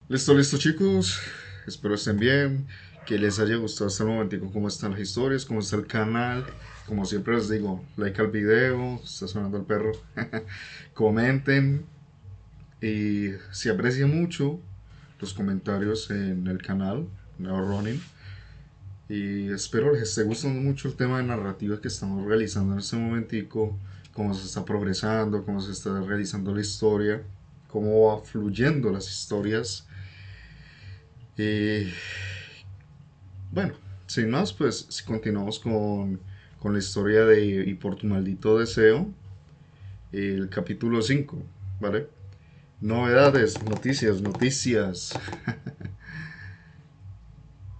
Listo, listo chicos, espero estén bien, que les haya gustado hasta el momentico cómo están las historias, cómo está el canal, como siempre les digo, like al video, está sonando el perro, comenten y si aprecian mucho los comentarios en el canal, Neo Running, y espero les esté gustando mucho el tema de narrativa que estamos realizando en este momentico, cómo se está progresando, cómo se está realizando la historia, cómo va fluyendo las historias. Y bueno, sin más, pues si continuamos con la historia de Y por tu maldito deseo, el capítulo 5, ¿vale? Novedades, noticias, noticias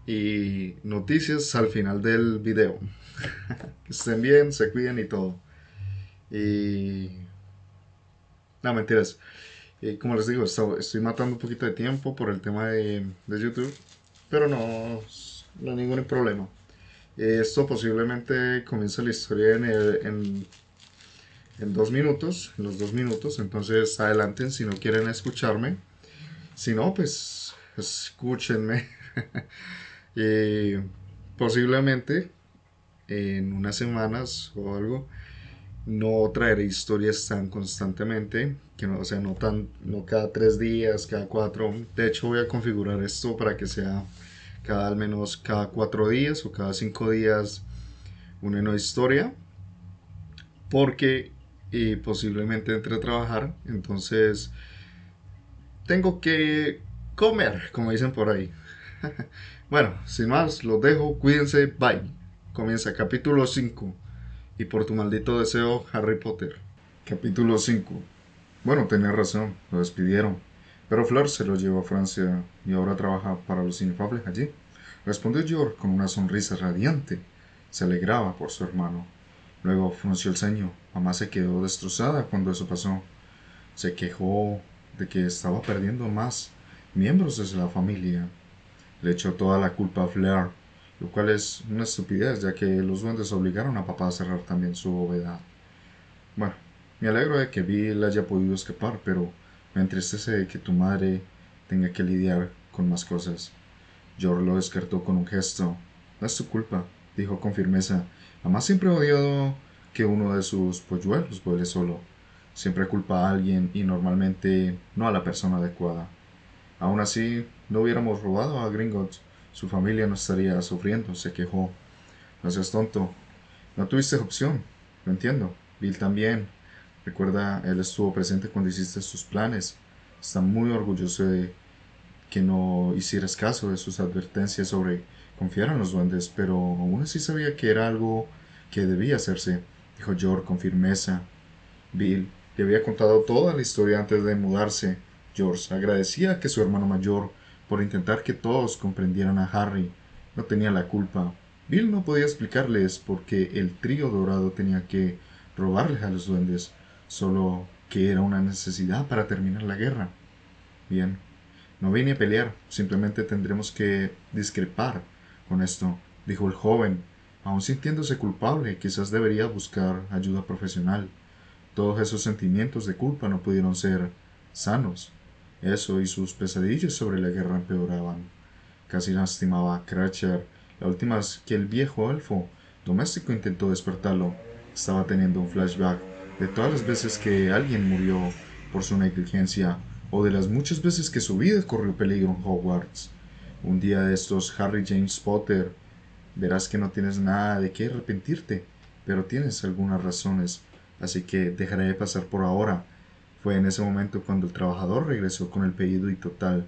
y noticias al final del video. Que estén bien, se cuiden y todo. Y... No, mentiras. Como les digo, estoy matando un poquito de tiempo por el tema de YouTube, pero no hay ningún problema. Esto posiblemente comienza la historia en 2 minutos, en los 2 minutos, entonces adelanten si no quieren escucharme, si no, pues escúchenme. Eh, Posiblemente en unas semanas o algo no traeré historias tan constantemente, que no, o sea, no cada 3 días, cada cuatro. De hecho, voy a configurar esto para que sea al menos cada 4 días o cada 5 días una nueva historia, porque posiblemente entre a trabajar, entonces tengo que comer, como dicen por ahí. Bueno, sin más, los dejo, cuídense, bye. Comienza capítulo 5 y por tu maldito deseo, Harry Potter. Capítulo 5. Bueno, tenía razón, lo despidieron. Pero Fleur se lo llevó a Francia y ahora trabaja para los inefables allí. Respondió George con una sonrisa radiante. Se alegraba por su hermano. Luego frunció el ceño. Mamá se quedó destrozada cuando eso pasó. Se quejó de que estaba perdiendo más miembros de la familia. Le echó toda la culpa a Fleur, lo cual es una estupidez, ya que los duendes obligaron a papá a cerrar también su bóveda. Bueno, me alegro de que Bill haya podido escapar, pero me entristece que tu madre tenga que lidiar con más cosas. George lo descartó con un gesto. No es tu culpa, dijo con firmeza. Mamá siempre ha odiado que uno de sus polluelos vuele solo. Siempre culpa a alguien y normalmente no a la persona adecuada. Aún así, no hubiéramos robado a Gringotts. Su familia no estaría sufriendo, se quejó. No seas tonto. No tuviste opción. Lo entiendo. Bill también. Recuerda, él estuvo presente cuando hiciste tus planes. Está muy orgulloso de que no hicieras caso de sus advertencias sobre confiar en los duendes, pero aún así sabía que era algo que debía hacerse, dijo George con firmeza. Bill le había contado toda la historia antes de mudarse. George agradecía que su hermano mayor por intentar que todos comprendieran a Harry. No tenía la culpa. Bill no podía explicarles por qué el trío dorado tenía que robarles a los duendes, solo que era una necesidad para terminar la guerra. Bien, no vine a pelear, simplemente tendremos que discrepar con esto, dijo el joven, aun sintiéndose culpable, quizás debería buscar ayuda profesional. Todos esos sentimientos de culpa no pudieron ser sanos. Eso y sus pesadillas sobre la guerra empeoraban. Casi lastimaba a Cratchit. La última vez que el viejo elfo doméstico intentó despertarlo, estaba teniendo un flashback de todas las veces que alguien murió por su negligencia o de las muchas veces que su vida corrió peligro en Hogwarts. Un día de estos, Harry James Potter, verás que no tienes nada de qué arrepentirte, pero tienes algunas razones, así que dejaré de pasar por ahora. Fue en ese momento cuando el trabajador regresó con el pedido y total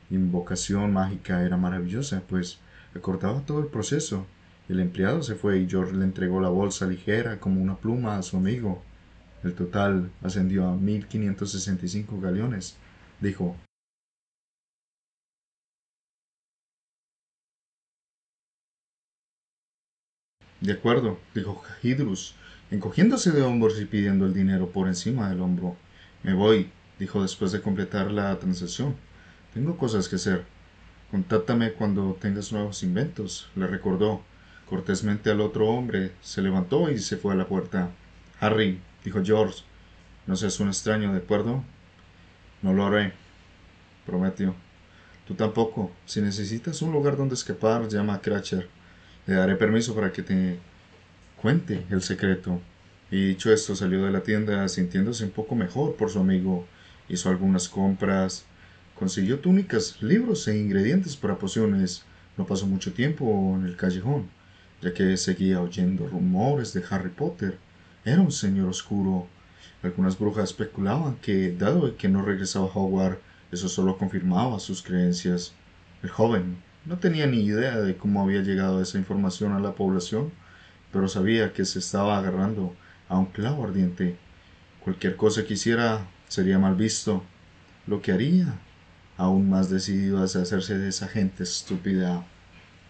invocación mágica era maravillosa, pues recordaba todo el proceso. El empleado se fue y George le entregó la bolsa ligera como una pluma a su amigo. El total ascendió a 1565 galeones, dijo. De acuerdo, dijo Hydrus, encogiéndose de hombros y pidiendo el dinero por encima del hombro. Me voy, dijo después de completar la transacción. Tengo cosas que hacer. Contáctame cuando tengas nuevos inventos, le recordó. Cortésmente al otro hombre, se levantó y se fue a la puerta. Harry, dijo George, no seas un extraño, ¿de acuerdo? No lo haré, prometió. Tú tampoco. Si necesitas un lugar donde escapar, llama a Cratcher. Le daré permiso para que te cuente el secreto. Y dicho esto, salió de la tienda sintiéndose un poco mejor por su amigo. Hizo algunas compras, consiguió túnicas, libros e ingredientes para pociones. No pasó mucho tiempo en el callejón, ya que seguía oyendo rumores de Harry Potter. Era un señor oscuro. Algunas brujas especulaban que, dado que no regresaba a Hogwarts, eso solo confirmaba sus creencias. El joven no tenía ni idea de cómo había llegado esa información a la población, pero sabía que se estaba agarrando a un clavo ardiente. Cualquier cosa que hiciera sería mal visto, lo que haría aún más decidido a deshacerse de esa gente estúpida.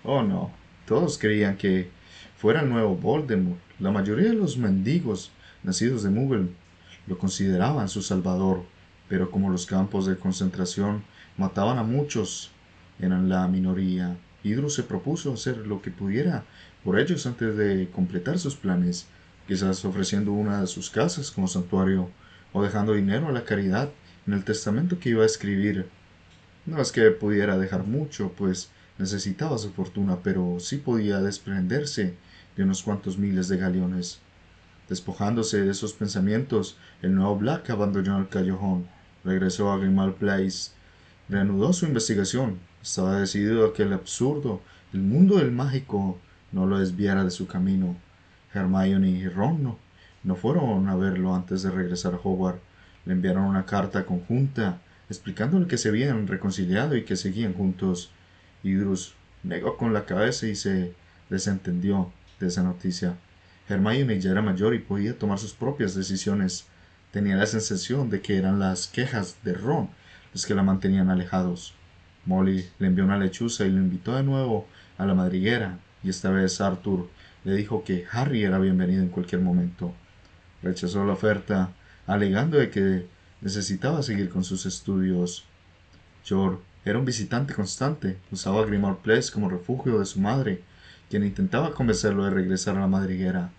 Oh no, todos creían que fuera el nuevo Voldemort. La mayoría de los mendigos nacidos de Muggle lo consideraban su salvador, pero como los campos de concentración mataban a muchos, eran la minoría. Idrus se propuso hacer lo que pudiera por ellos antes de completar sus planes, quizás ofreciendo una de sus casas como santuario o dejando dinero a la caridad en el testamento que iba a escribir. No es que pudiera dejar mucho, pues necesitaba su fortuna, pero sí podía desprenderse de unos cuantos miles de galeones. Despojándose de esos pensamientos, el nuevo Black abandonó el callejón, regresó a Grimmauld Place, reanudó su investigación. Estaba decidido a que el absurdo del mundo del mágico no lo desviara de su camino. Hermione y Ron no fueron a verlo antes de regresar a Hogwarts. Le enviaron una carta conjunta explicándole que se habían reconciliado y que seguían juntos. Idrus negó con la cabeza y se desentendió de esa noticia. Hermione ya era mayor y podía tomar sus propias decisiones. Tenía la sensación de que eran las quejas de Ron las que la mantenían alejados. Molly le envió una lechuza y lo invitó de nuevo a la madriguera, y esta vez Arthur le dijo que Harry era bienvenido en cualquier momento. Rechazó la oferta, alegando de que necesitaba seguir con sus estudios. George era un visitante constante, usaba Grimmauld Place como refugio de su madre, quien intentaba convencerlo de regresar a la madriguera.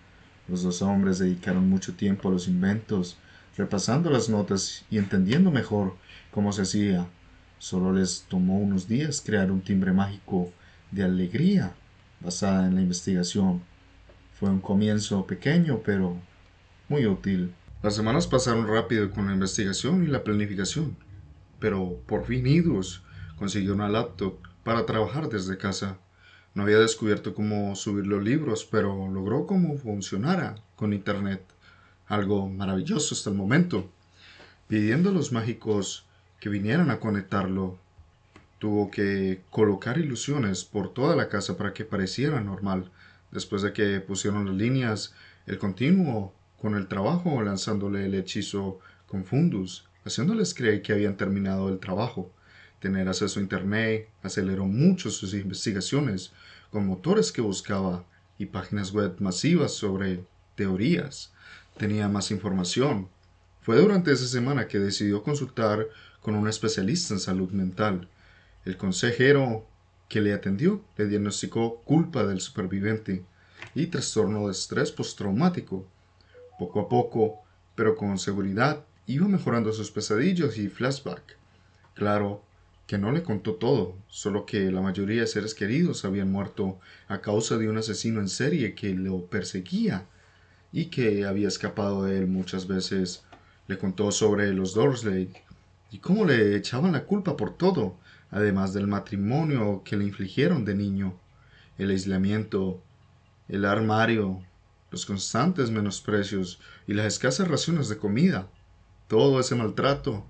Los dos hombres dedicaron mucho tiempo a los inventos, repasando las notas y entendiendo mejor cómo se hacía. Solo les tomó unos días crear un timbre mágico de alegría basada en la investigación. Fue un comienzo pequeño, pero muy útil. Las semanas pasaron rápido con la investigación y la planificación, pero por fin Idrus consiguió una laptop para trabajar desde casa. No había descubierto cómo subir los libros, pero logró cómo funcionara con internet. Algo maravilloso hasta el momento. Pidiendo a los mágicos que vinieran a conectarlo, tuvo que colocar ilusiones por toda la casa para que pareciera normal. Después de que pusieron las líneas, el continuo con el trabajo, lanzándole el hechizo Confundus, haciéndoles creer que habían terminado el trabajo. Tener acceso a Internet aceleró mucho sus investigaciones, con motores que buscaba y páginas web masivas sobre teorías. Tenía más información. Fue durante esa semana que decidió consultar con un especialista en salud mental. El consejero que le atendió le diagnosticó culpa del superviviente y trastorno de estrés postraumático. Poco a poco, pero con seguridad, iba mejorando sus pesadillas y flashback. Claro que no le contó todo, solo que la mayoría de seres queridos habían muerto a causa de un asesino en serie que lo perseguía y que había escapado de él muchas veces. Le contó sobre los Dursley y cómo le echaban la culpa por todo, además del matrimonio que le infligieron de niño, el aislamiento, el armario, los constantes menosprecios y las escasas raciones de comida. Todo ese maltrato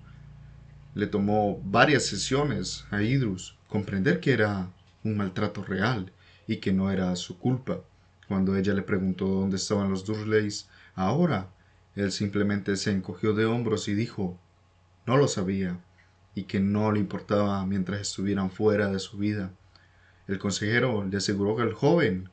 le tomó varias sesiones a Idrus comprender que era un maltrato real y que no era su culpa. Cuando ella le preguntó dónde estaban los Dursleys ahora, él simplemente se encogió de hombros y dijo no lo sabía y que no le importaba mientras estuvieran fuera de su vida. El consejero le aseguró al joven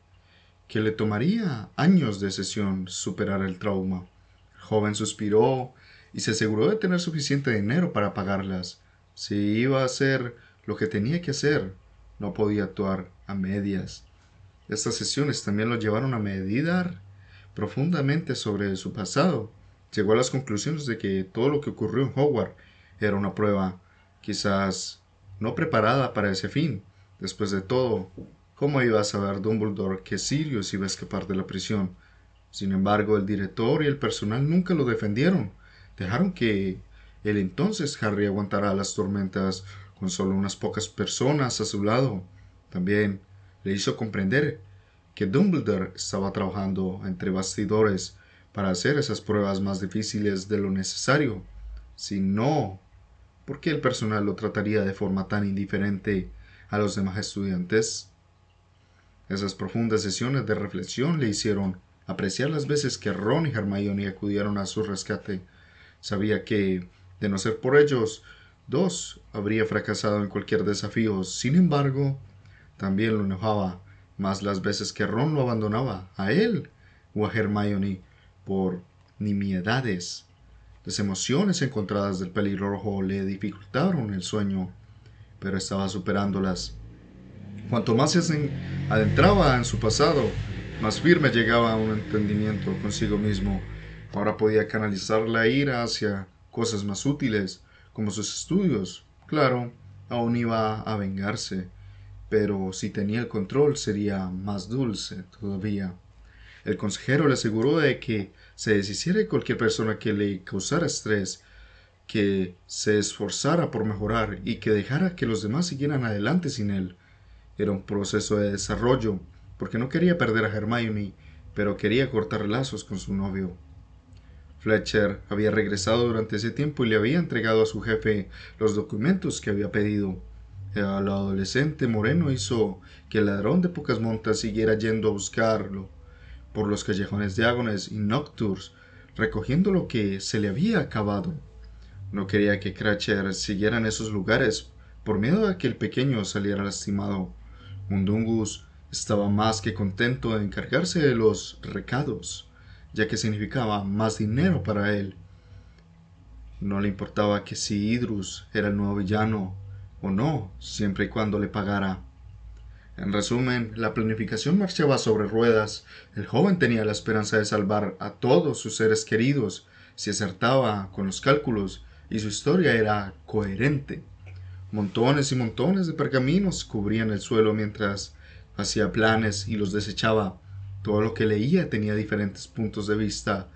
que le tomaría años de sesión superar el trauma. El joven suspiró y se aseguró de tener suficiente dinero para pagarlas. Si iba a hacer lo que tenía que hacer, no podía actuar a medias. Estas sesiones también lo llevaron a meditar profundamente sobre su pasado. Llegó a las conclusiones de que todo lo que ocurrió en Hogwarts era una prueba. Quizás no preparada para ese fin. Después de todo, ¿cómo iba a saber Dumbledore que Sirius iba a escapar de la prisión? Sin embargo, el director y el personal nunca lo defendieron. Dejaron que el entonces Harry aguantara las tormentas con solo unas pocas personas a su lado. También le hizo comprender que Dumbledore estaba trabajando entre bastidores para hacer esas pruebas más difíciles de lo necesario. Si no, ¿por qué el personal lo trataría de forma tan indiferente a los demás estudiantes? Esas profundas sesiones de reflexión le hicieron apreciar las veces que Ron y Hermione acudieron a su rescate. Sabía que, de no ser por ellos, dos habría fracasado en cualquier desafío. Sin embargo, también lo enojaba más las veces que Ron lo abandonaba, a él o a Hermione, por nimiedades. Las emociones encontradas del pelirrojo le dificultaron el sueño, pero estaba superándolas. Cuanto más se adentraba en su pasado, más firme llegaba a un entendimiento consigo mismo. Ahora podía canalizar la ira hacia cosas más útiles, como sus estudios. Claro, aún iba a vengarse, pero si tenía el control sería más dulce todavía. El consejero le aseguró de que se deshiciera de cualquier persona que le causara estrés, que se esforzara por mejorar y que dejara que los demás siguieran adelante sin él. Era un proceso de desarrollo, porque no quería perder a Hermione, pero quería cortar lazos con su novio. Fletcher había regresado durante ese tiempo y le había entregado a su jefe los documentos que había pedido. El adolescente moreno hizo que el ladrón de pocas montas siguiera yendo a buscarlo por los callejones Diagones y Nocturnes, recogiendo lo que se le había acabado. No quería que Cratchit siguiera en esos lugares por miedo a que el pequeño saliera lastimado. Mundungus estaba más que contento de encargarse de los recados, ya que significaba más dinero para él. No le importaba que si Idrus era el nuevo villano o no, siempre y cuando le pagara. En resumen, la planificación marchaba sobre ruedas. El joven tenía la esperanza de salvar a todos sus seres queridos si acertaba con los cálculos, y su historia era coherente. Montones y montones de pergaminos cubrían el suelo mientras hacía planes y los desechaba. Todo lo que leía tenía diferentes puntos de vista,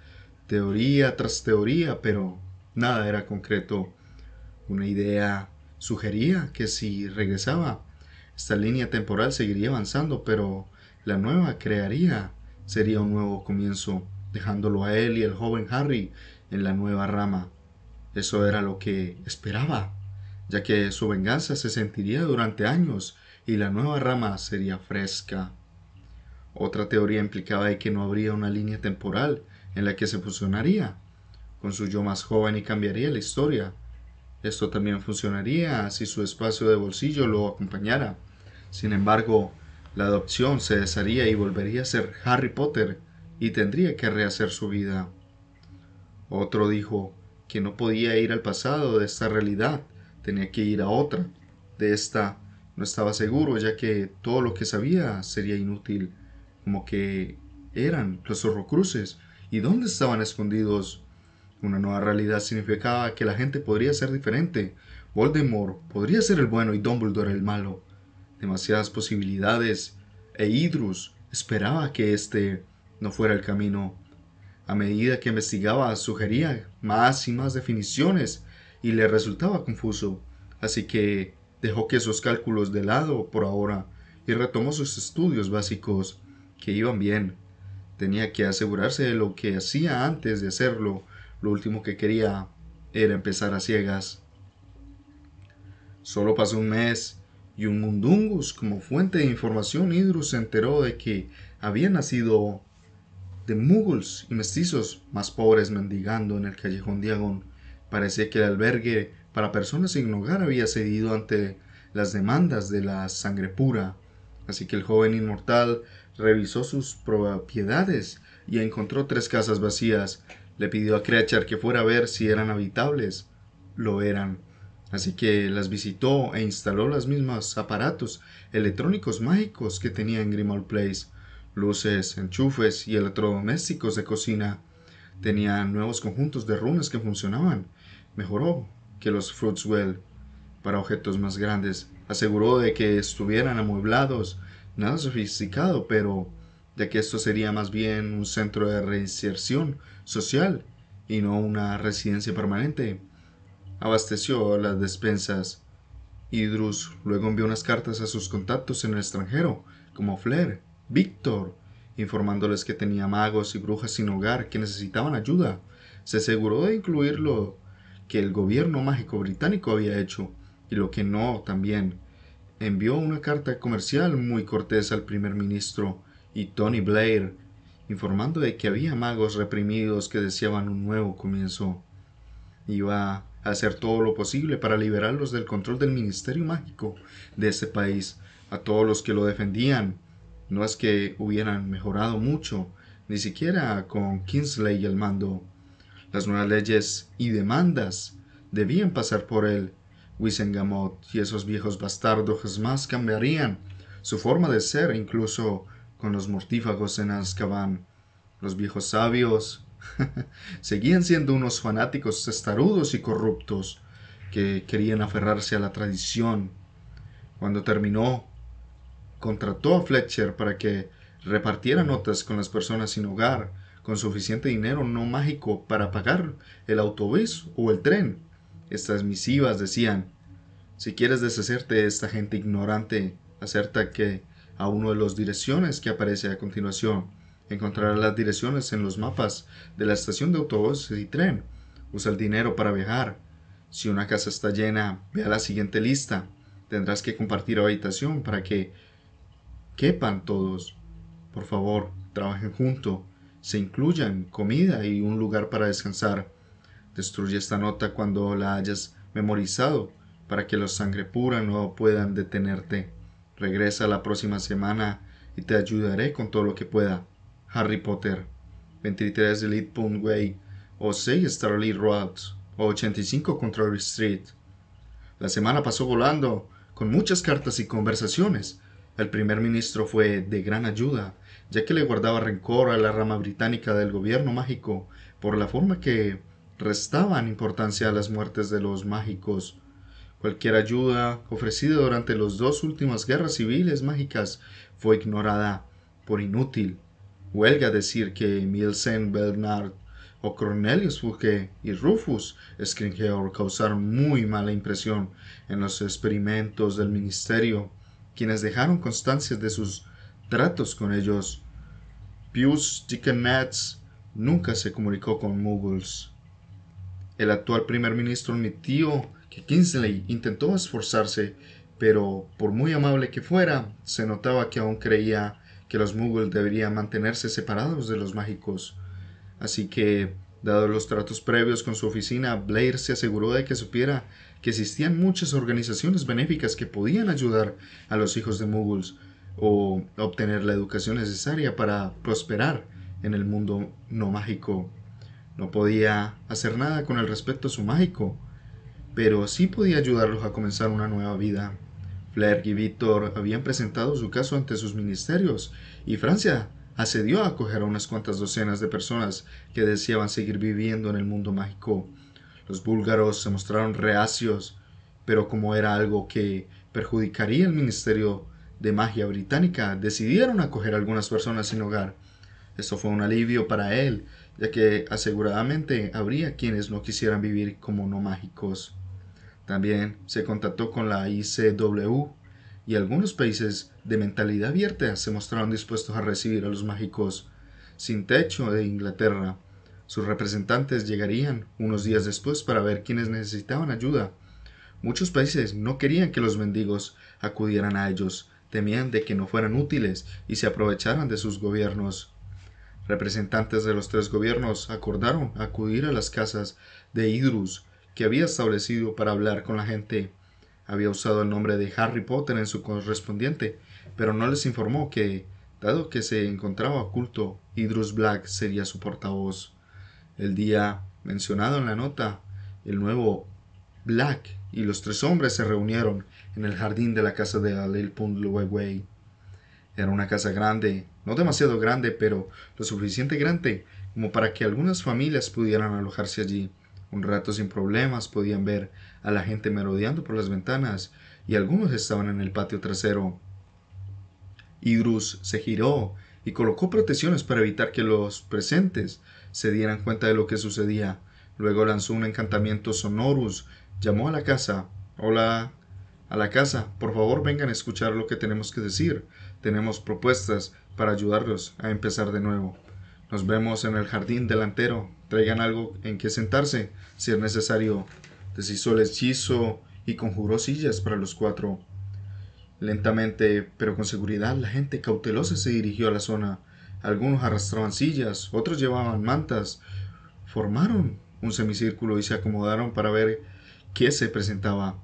teoría tras teoría, pero nada era concreto. Una idea sugería que si regresaba, esta línea temporal seguiría avanzando, pero la nueva crearía sería un nuevo comienzo, dejándolo a él y el joven Harry en la nueva rama. Eso era lo que esperaba, ya que su venganza se sentiría durante años y la nueva rama sería fresca. Otra teoría implicaba de que no habría una línea temporal en la que se fusionaría con su yo más joven y cambiaría la historia. Esto también funcionaría si su espacio de bolsillo lo acompañara. Sin embargo, la adopción se desharía y volvería a ser Harry Potter y tendría que rehacer su vida. Otro dijo que no podía ir al pasado de esta realidad, tenía que ir a otra. De esta no estaba seguro, ya que todo lo que sabía sería inútil, como que eran los horrocruces y dónde estaban escondidos. Una nueva realidad significaba que la gente podría ser diferente. Voldemort podría ser el bueno y Dumbledore el malo. Demasiadas posibilidades, e Idrus esperaba que este no fuera el camino. A medida que investigaba, sugería más y más definiciones y le resultaba confuso, así que dejó que esos cálculos de lado por ahora y retomó sus estudios básicos, que iban bien. Tenía que asegurarse de lo que hacía antes de hacerlo. Lo último que quería era empezar a ciegas. Solo pasó un mes y un mundungus como fuente de información. Idrus se enteró de que había nacido de muggles y mestizos más pobres mendigando en el callejón Diagon. Parecía que el albergue para personas sin hogar había cedido ante las demandas de la sangre pura, así que el joven inmortal revisó sus propiedades y encontró 3 casas vacías. Le pidió a Cratchit que fuera a ver si eran habitables. Lo eran, así que las visitó e instaló los mismos aparatos electrónicos mágicos que tenía en Grimmauld Place. Luces, enchufes y electrodomésticos de cocina. Tenían nuevos conjuntos de runas que funcionaban. Mejoró que los Fruitswell. para objetos más grandes. Aseguró de que estuvieran amueblados, nada sofisticado, pero de que esto sería más bien un centro de reinserción social y no una residencia permanente. Abasteció las despensas. Idrus luego envió unas cartas a sus contactos en el extranjero, como Flair, Víctor, informándoles que tenía magos y brujas sin hogar que necesitaban ayuda. Se aseguró de incluir lo que el gobierno mágico británico había hecho y lo que no también. Envió una carta comercial muy cortés al primer ministro y Tony Blair, informando de que había magos reprimidos que deseaban un nuevo comienzo. Iba a hacer todo lo posible para liberarlos del control del ministerio mágico de ese país. A todos los que lo defendían, no es que hubieran mejorado mucho, ni siquiera con Kingsley al mando. Las nuevas leyes y demandas debían pasar por él. Wizengamot y esos viejos bastardos jamás cambiarían su forma de ser, incluso con los mortífagos en Azkaban. Los viejos sabios seguían siendo unos fanáticos testarudos y corruptos que querían aferrarse a la tradición. Cuando terminó, contrató a Fletcher para que repartiera notas con las personas sin hogar, con suficiente dinero no mágico para pagar el autobús o el tren. Estas misivas decían: si quieres deshacerte de esta gente ignorante, acércate a uno de las direcciones que aparece a continuación. Encontrarás las direcciones en los mapas de la estación de autobuses y tren. Usa el dinero para viajar. Si una casa está llena, ve a la siguiente lista. Tendrás que compartir habitación para que quepan todos. Por favor, trabajen juntos. Se incluyan comida y un lugar para descansar. Destruye esta nota cuando la hayas memorizado para que los sangre pura no puedan detenerte. Regresa la próxima semana y te ayudaré con todo lo que pueda. Harry Potter, 23 Elite Pond Way, o 6 Starlight Road, o 85 Control Street. La semana pasó volando, con muchas cartas y conversaciones. El primer ministro fue de gran ayuda, ya que le guardaba rencor a la rama británica del gobierno mágico por la forma que restaban importancia a las muertes de los mágicos. Cualquier ayuda ofrecida durante las dos últimas guerras civiles mágicas fue ignorada por inútil. Huelga decir que Millicent Bernard o Cornelius Fouquet y Rufus Scrimgeour causaron muy mala impresión en los experimentos del ministerio, quienes dejaron constancias de sus tratos con ellos. Pius Dickens nunca se comunicó con Muggles. El actual primer ministro admitió que Kingsley intentó esforzarse, pero por muy amable que fuera, se notaba que aún creía que los Muggles deberían mantenerse separados de los mágicos. Así que, dados los tratos previos con su oficina, Blair se aseguró de que supiera que existían muchas organizaciones benéficas que podían ayudar a los hijos de Muggles o obtener la educación necesaria para prosperar en el mundo no mágico. No podía hacer nada con el respecto a su mágico, pero sí podía ayudarlos a comenzar una nueva vida. Flair y Víctor habían presentado su caso ante sus ministerios y Francia accedió a acoger a unas cuantas docenas de personas que deseaban seguir viviendo en el mundo mágico. Los búlgaros se mostraron reacios, pero como era algo que perjudicaría el Ministerio de Magia británica, decidieron acoger a algunas personas sin hogar. Esto fue un alivio para él, ya que aseguradamente habría quienes no quisieran vivir como no mágicos. También se contactó con la ICW y algunos países de mentalidad abierta se mostraron dispuestos a recibir a los mágicos sin techo de Inglaterra. Sus representantes llegarían unos días después para ver quiénes necesitaban ayuda. Muchos países no querían que los mendigos acudieran a ellos, temían de que no fueran útiles y se aprovecharan de sus gobiernos. Representantes de los tres gobiernos acordaron acudir a las casas de Idrus, que había establecido para hablar con la gente. Había usado el nombre de Harry Potter en su correspondiente, pero no les informó que, dado que se encontraba oculto, Idrus Black sería su portavoz. El día mencionado en la nota, el nuevo Black y los tres hombres se reunieron en el jardín de la casa de Alil.Way. Era una casa grande, no demasiado grande, pero lo suficiente grande como para que algunas familias pudieran alojarse allí. Un rato sin problemas podían ver a la gente merodeando por las ventanas y algunos estaban en el patio trasero. Idrus se giró y colocó protecciones para evitar que los presentes se dieran cuenta de lo que sucedía. Luego lanzó un encantamiento sonorus, llamó a la casa. Hola, a la casa, por favor vengan a escuchar lo que tenemos que decir. Tenemos propuestas para ayudarlos a empezar de nuevo. Nos vemos en el jardín delantero. Traigan algo en que sentarse, si es necesario. Deshizo el hechizo y conjuró sillas para los cuatro. Lentamente, pero con seguridad, la gente cautelosa se dirigió a la zona. Algunos arrastraban sillas, otros llevaban mantas. Formaron un semicírculo y se acomodaron para ver qué se presentaba.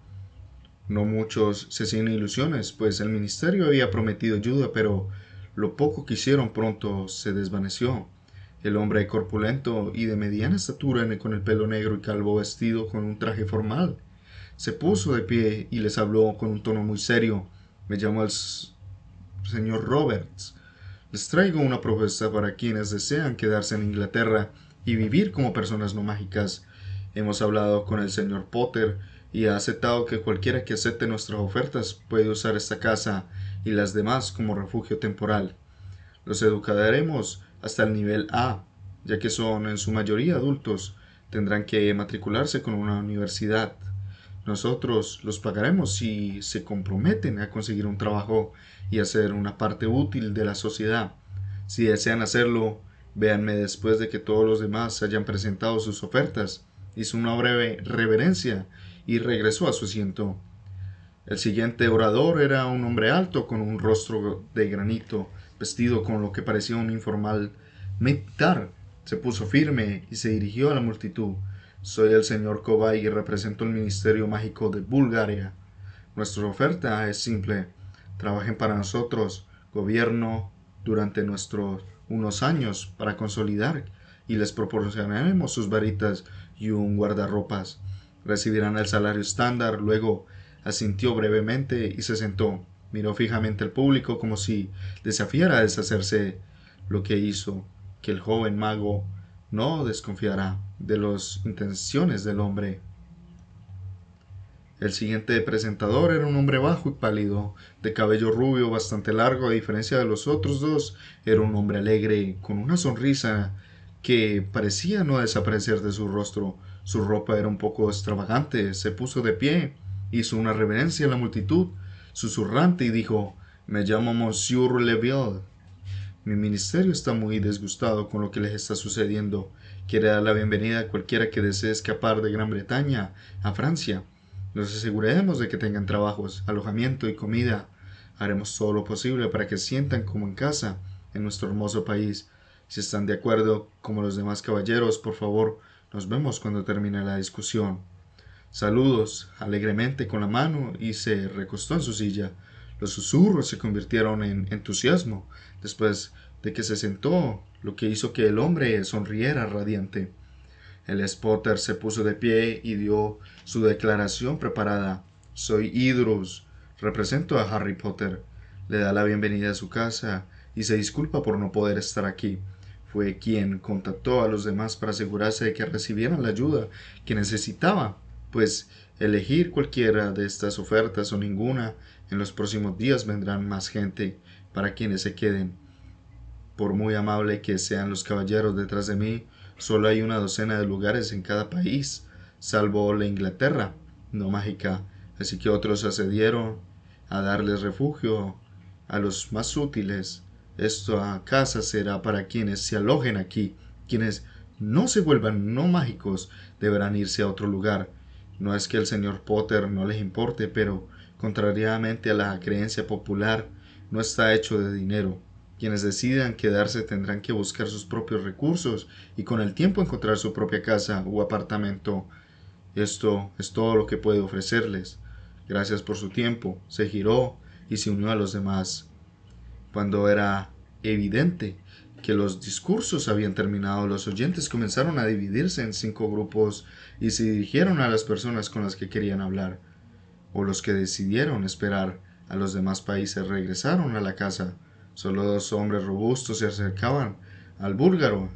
No muchos se hacían ilusiones, pues el ministerio había prometido ayuda, pero lo poco que hicieron pronto se desvaneció. El hombre corpulento y de mediana estatura, con el pelo negro y calvo, vestido con un traje formal, se puso de pie y les habló con un tono muy serio. Me llamo el señor Roberts. Les traigo una propuesta para quienes desean quedarse en Inglaterra y vivir como personas no mágicas. Hemos hablado con el señor Potter y ha aceptado que cualquiera que acepte nuestras ofertas puede usar esta casa y las demás como refugio temporal. Los educaremos hasta el nivel A, ya que son en su mayoría adultos. Tendrán que matricularse con una universidad. Nosotros los pagaremos si se comprometen a conseguir un trabajo y hacer una parte útil de la sociedad. Si desean hacerlo, véanme después de que todos los demás hayan presentado sus ofertas. Hizo una breve reverencia y regresó a su asiento. El siguiente orador era un hombre alto con un rostro de granito, vestido con lo que parecía un informal militar. Se puso firme y se dirigió a la multitud. Soy el señor Kovay y represento el Ministerio Mágico de Bulgaria. Nuestra oferta es simple. Trabajen para nosotros, gobierno, durante unos años para consolidar y les proporcionaremos sus varitas y un guardarropas. Recibirán el salario estándar. Luego asintió brevemente y se sentó. Miró fijamente al público como si desafiara a deshacerse, lo que hizo que el joven mago no desconfiará de las intenciones del hombre. El siguiente presentador era un hombre bajo y pálido, de cabello rubio bastante largo. A diferencia de los otros dos, era un hombre alegre, con una sonrisa que parecía no desaparecer de su rostro. Su ropa era un poco extravagante. Se puso de pie, hizo una reverencia a la multitud, susurrante, y dijo: me llamo Monsieur Leville. Mi ministerio está muy disgustado con lo que les está sucediendo. Quiere dar la bienvenida a cualquiera que desee escapar de Gran Bretaña a Francia. Nos aseguraremos de que tengan trabajos, alojamiento y comida. Haremos todo lo posible para que sientan como en casa en nuestro hermoso país. Si están de acuerdo, como los demás caballeros, por favor, nos vemos cuando termine la discusión. Saludos alegremente con la mano y se recostó en su silla. Los susurros se convirtieron en entusiasmo después de que se sentó, lo que hizo que el hombre sonriera radiante. El Potter se puso de pie y dio su declaración preparada. Soy Idrus, represento a Harry Potter. Le da la bienvenida a su casa y se disculpa por no poder estar aquí. Fue quien contactó a los demás para asegurarse de que recibieran la ayuda que necesitaba, pues elegir cualquiera de estas ofertas o ninguna. En los próximos días vendrán más gente para quienes se queden. Por muy amable que sean los caballeros detrás de mí, solo hay una docena de lugares en cada país, salvo la Inglaterra no mágica, así que otros accedieron a darles refugio a los más útiles. Esta casa será para quienes se alojen aquí. Quienes no se vuelvan no mágicos deberán irse a otro lugar. No es que el señor Potter no les importe, pero, contrariamente a la creencia popular, no está hecho de dinero. Quienes decidan quedarse tendrán que buscar sus propios recursos y con el tiempo encontrar su propia casa o apartamento. Esto es todo lo que puedo ofrecerles. Gracias por su tiempo. Se giró y se unió a los demás. Cuando era evidente que los discursos habían terminado, los oyentes comenzaron a dividirse en 5 grupos y se dirigieron a las personas con las que querían hablar, o los que decidieron esperar a los demás países regresaron a la casa. Solo 2 hombres robustos se acercaban al búlgaro,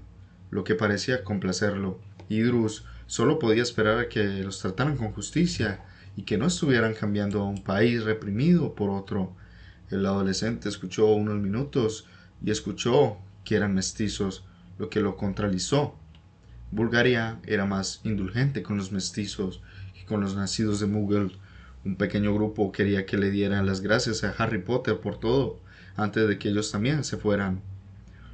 lo que parecía complacerlo. Idrus solo podía esperar a que los trataran con justicia y que no estuvieran cambiando a un país reprimido por otro. El adolescente escuchó unos minutos y escuchó que eran mestizos, lo que lo contrarizó. Bulgaria era más indulgente con los mestizos que con los nacidos de Mughal. Un pequeño grupo quería que le dieran las gracias a Harry Potter por todo, antes de que ellos también se fueran.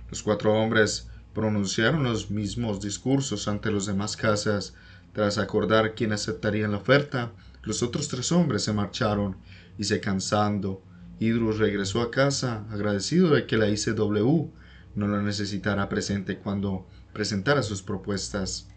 Los cuatro hombres pronunciaron los mismos discursos ante los demás casas. Tras acordar quién aceptaría la oferta, los otros tres hombres se marcharon y se cansando, Idrus regresó a casa agradecido de que la ICW no lo necesitara presente cuando presentara sus propuestas.